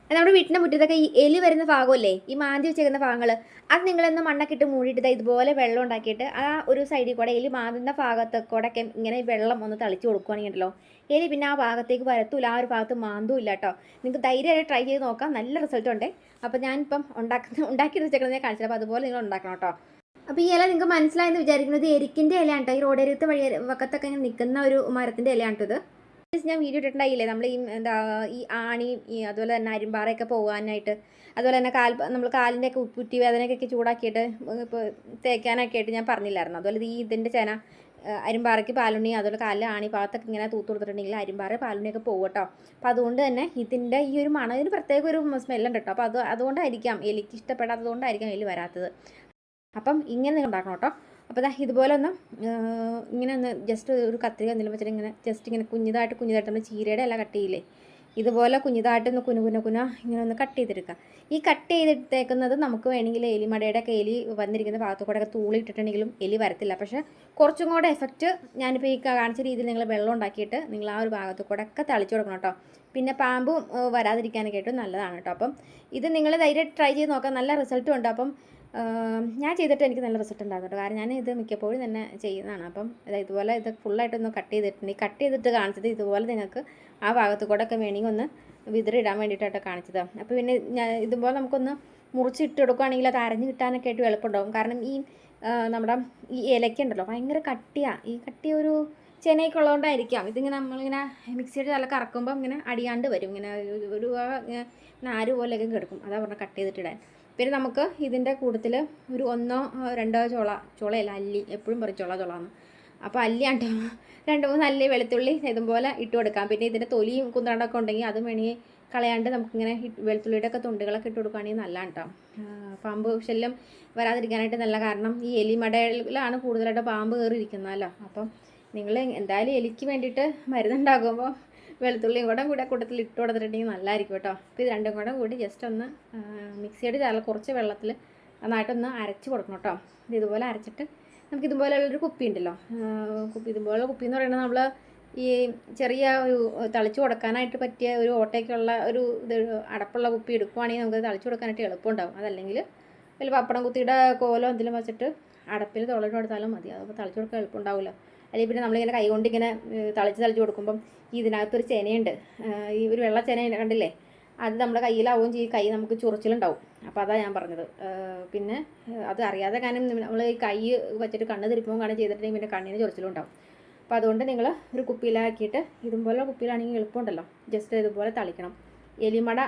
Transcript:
നമ്മുടെ വീട്ടിൻ്റെ മുറ്റത്തൊക്കെ ഈ എലി വരുന്ന ഭാഗമല്ലേ, ഈ മാന്തി വെച്ചേക്കുന്ന ഭാഗങ്ങൾ, അത് നിങ്ങളൊന്ന് മണ്ണൊക്കെ ഇട്ട് മൂടിയിട്ട് ഇതുപോലെ വെള്ളം ഉണ്ടാക്കിയിട്ട് ആ ഒരു സൈഡിൽ കൂടെ എലി മാന്തുന്ന ഭാഗത്ത് കൂടെയൊക്കെ ഇങ്ങനെ വെള്ളം ഒന്ന് തളിച്ച് കൊടുക്കുകയാണെങ്കിൽ ഉണ്ടല്ലോ, എലി പിന്നെ ആ ഭാഗത്തേക്ക് വരത്തൂല, ആ ഒരു ഭാഗത്ത് മാന്തും ഇല്ല കേട്ടോ. നിങ്ങൾക്ക് ധൈര്യമായിട്ട് ട്രൈ ചെയ്ത് നോക്കാം, നല്ല റിസൾട്ട് ഉണ്ട്. അപ്പോൾ ഞാനിപ്പം ഉണ്ടാക്കി വെച്ചേക്കുന്നത് ഞാൻ കാണിച്ചത്, അപ്പോൾ അതുപോലെ നിങ്ങൾ ഉണ്ടാക്കണം കേട്ടോ. അപ്പോൾ ഈ ഇല നിങ്ങൾക്ക് മനസ്സിലായെന്ന് വിചാരിക്കുന്നത് എരിക്കിൻ്റെ ഇലയാണ് കേട്ടോ. ഈ റോഡരുത്ത് വഴി വക്കത്തൊക്കെ ഇങ്ങനെ നിൽക്കുന്ന ഒരു മരത്തിൻ്റെ ഇലയാണ് കേട്ടോ ഇത്. ഞാൻ വീഡിയോ ഇട്ടിട്ടുണ്ടായില്ലേ, നമ്മൾ ഈ ഈ ആണി അതുപോലെ തന്നെ അരിമ്പാറയൊക്കെ പോകാനായിട്ട്, അതുപോലെ തന്നെ നമ്മൾ കാലിൻ്റെ ഒക്കെ ഉപ്പുറ്റി വേദനയൊക്കെ ചൂടാക്കിയിട്ട് ഇപ്പോൾ തേക്കാനൊക്കെ ആയിട്ട് ഞാൻ പറഞ്ഞില്ലായിരുന്നു. അതുപോലെ ഈ ഇതിൻ്റെ ചേന അരിമ്പാറയ്ക്ക് പാലുണ്ണി, അതുപോലെ കാലിൽ ആണി ഭാഗത്തൊക്കെ ഇങ്ങനെ തൂത്ത് കൊടുത്തിട്ടുണ്ടെങ്കിൽ അരിമ്പാറ പാലുണ്ണിയൊക്കെ പോകും കേട്ടോ. അപ്പോൾ അതുകൊണ്ട് തന്നെ ഇതിൻ്റെ ഈ ഒരു മണം, ഇതിന് പ്രത്യേക ഒരു സ്മെല്ലുണ്ട് കേട്ടോ. അപ്പോൾ അതുകൊണ്ടായിരിക്കാം എലിക്ക് ഇഷ്ടപ്പെടാത്തത് കൊണ്ടായിരിക്കാം എലി വരാത്തത്. അപ്പം ഇങ്ങനെ ഉണ്ടാക്കണം കേട്ടോ. അപ്പോൾ ഇതുപോലെ ഒന്ന് ഇങ്ങനെ ഒന്ന് ജസ്റ്റ് ഒരു കത്രിക എന്തെങ്കിലും വെച്ചിട്ട് ഇങ്ങനെ ജസ്റ്റ് ഇങ്ങനെ കുഞ്ഞിതായിട്ട് നമ്മൾ ചീരയുടെ എല്ലാം കട്ട് ചെയ്യില്ലേ, ഇതുപോലെ കുഞ്ഞിതായിട്ടൊന്ന് ഇങ്ങനെ ഒന്ന് കട്ട് ചെയ്തെടുക്കുക. ഈ കട്ട് ചെയ്തിട്ടേക്കുന്നത് നമുക്ക് വേണമെങ്കിൽ എലിമടയുടെ ഒക്കെ എലി വന്നിരിക്കുന്ന ഭാഗത്തു കൂടെ ഒക്കെ തൂളിയിട്ടിട്ടുണ്ടെങ്കിലും എലി വരത്തില്ല. പക്ഷേ കുറച്ചും കൂടെ എഫക്റ്റ് ഞാനിപ്പോൾ ഈ കാണിച്ച രീതിയിൽ നിങ്ങൾ വെള്ളം ഉണ്ടാക്കിയിട്ട് നിങ്ങൾ ആ ഒരു ഭാഗത്തു കൂടെ ഒക്കെ തളിച്ചു കൊടുക്കണം കേട്ടോ. പിന്നെ പാമ്പും വരാതിരിക്കാനൊക്കെ ആയിട്ട് നല്ലതാണ് കേട്ടോ. അപ്പം ഇത് നിങ്ങൾ ധൈര്യമായിട്ട് ട്രൈ ചെയ്ത് നോക്കാം, നല്ല റിസൾട്ടും ഉണ്ട്. അപ്പം ഞാൻ ചെയ്തിട്ട് എനിക്ക് നല്ല റിസൾട്ട് ഉണ്ടാകും കേട്ടോ. കാരണം ഞാൻ ഇത് മിക്കപ്പോഴും തന്നെ ചെയ്യുന്നതാണ്. അപ്പം ഇതുപോലെ ഇത് ഫുള്ളായിട്ടൊന്ന് കട്ട് ചെയ്തിട്ടുണ്ട്. ഈ കട്ട് ചെയ്തിട്ട് കാണിച്ചത് ഇതുപോലെ നിങ്ങൾക്ക് ആ ഭാഗത്ത് കൂടെ ഒക്കെ വേണമെങ്കിൽ ഒന്ന് വിതറിടാൻ വേണ്ടിയിട്ടാണ് കാണിച്ചത്. അപ്പോൾ പിന്നെ ഞാൻ ഇതുപോലെ നമുക്കൊന്ന് മുറിച്ചിട്ട് കൊടുക്കുകയാണെങ്കിൽ അത് അരഞ്ഞ് കിട്ടാനൊക്കെ ആയിട്ട് എളുപ്പമുണ്ടാകും. കാരണം ഈ നമ്മുടെ ഈ ഇലയ്ക്കുണ്ടല്ലോ ഭയങ്കര കട്ടിയാണ്. ഈ കട്ടിയ ഒരു ചെനയൊക്കെ ഉള്ളതുകൊണ്ടായിരിക്കാം ഇതിങ്ങനെ നമ്മളിങ്ങനെ മിക്സിയുടെ നല്ല കറക്കുമ്പം ഇങ്ങനെ അടിയാണ്ട് വരും, ഇങ്ങനെ ഒരു ഇങ്ങനെ ആര് പോലെയൊക്കെ കിടക്കും. അതാ പറഞ്ഞാൽ കട്ട് ചെയ്തിട്ടിടാൻ. പിന്നെ നമുക്ക് ഇതിൻ്റെ കൂട്ടത്തിൽ ഒരു 1-2 ചുളയല്ല അല്ലി, എപ്പോഴും പറയും ചുളാന്ന്. അപ്പോൾ അല്ലിയാണ് കേട്ടോ. 2-3 അല്ലി വെളുത്തുള്ളി ഇതുപോലെ ഇട്ട് കൊടുക്കാം. പിന്നെ ഇതിൻ്റെ തൊലിയും കുന്ത്രണ്ടൊക്കെ ഉണ്ടെങ്കിൽ അതും വേണമെങ്കിൽ കളയാണ്ട് നമുക്കിങ്ങനെ വെളുത്തുള്ളിയുടെ ഒക്കെ തുണ്ടുകളൊക്കെ ഇട്ട് കൊടുക്കുകയാണെങ്കിൽ നല്ലതാണ് കേട്ടോ. പാമ്പ് ശല്യം വരാതിരിക്കാനായിട്ട് നല്ല. കാരണം ഈ എലിമടയിലാണ് കൂടുതലായിട്ട് പാമ്പ് കയറിയിരിക്കുന്നതല്ലോ. അപ്പം നിങ്ങൾ എന്തായാലും എലിക്ക് വേണ്ടിയിട്ട് മരുന്നുണ്ടാകുമ്പോൾ വെളുത്തുള്ളിയും കൂടെ കൂട്ടത്തിൽ ഇട്ട് കൊടുത്തിട്ടുണ്ടെങ്കിൽ നല്ലതായിരിക്കും കേട്ടോ. അപ്പോൾ ഇത് രണ്ടും കൂടി ജസ്റ്റ് ഒന്ന് മിക്സിയുടെ ചാല കുറച്ച് വെള്ളത്തിൽ നന്നായിട്ടൊന്ന് അരച്ച് കൊടുക്കണം കേട്ടോ. ഇതുപോലെ അരച്ചിട്ട് നമുക്ക് ഇതുപോലെയുള്ളൊരു കുപ്പി ഉണ്ടല്ലോ, ഇതുപോലുള്ള കുപ്പി എന്ന് പറയുന്നത് നമ്മൾ ഈ ചെറിയ ഒരു തളിച്ചു കൊടുക്കാനായിട്ട് പറ്റിയ ഒരു ഓട്ടയ്ക്കുള്ള ഒരു അടപ്പുള്ള കുപ്പി എടുക്കുവാണെങ്കിൽ നമുക്ക് തളിച്ചു കൊടുക്കാനായിട്ട് എളുപ്പമുണ്ടാകും. അതല്ലെങ്കിൽ വല്ല പപ്പടം കുത്തിയുടെ കോലോ എന്തെങ്കിലും വെച്ചിട്ട് അടപ്പിൽ തുളയിട്ട് കൊടുത്താലും മതി. അപ്പോൾ തളിച്ചു കൊടുക്കാൻ എളുപ്പമുണ്ടാവില്ല. അല്ലെങ്കിൽ പിന്നെ നമ്മളിങ്ങനെ കൈ കൊണ്ട് ഇങ്ങനെ തളിച്ച് കൊടുക്കുമ്പം ഇതിനകത്തൊരു ചെനയുണ്ട്, ഈ ഒരു വെള്ള ചെന കണ്ടില്ലേ, അത് നമ്മുടെ കയ്യിലാവുകയും ചെയ്യും, കൈ നമുക്ക് ചൊറിച്ചിലുണ്ടാവും. അപ്പോൾ അതാണ് ഞാൻ പറഞ്ഞത്. പിന്നെ അത് അറിയാതെ കാരണം നമ്മൾ ഈ കൈ വെച്ചിട്ട് കണ്ണ് തിരിപ്പും കാണും ചെയ്തിട്ടുണ്ടെങ്കിൽ പിന്നെ കണ്ണിന് ചൊറിച്ചിലുണ്ടാവും. അപ്പോൾ അതുകൊണ്ട് നിങ്ങൾ ഒരു കുപ്പിയിലാക്കിയിട്ട് ഇതുപോലെ കുപ്പിയിലാണെങ്കിൽ എളുപ്പമുണ്ടല്ലോ, ജസ്റ്റ് ഇതുപോലെ തളിക്കണം. എലിമട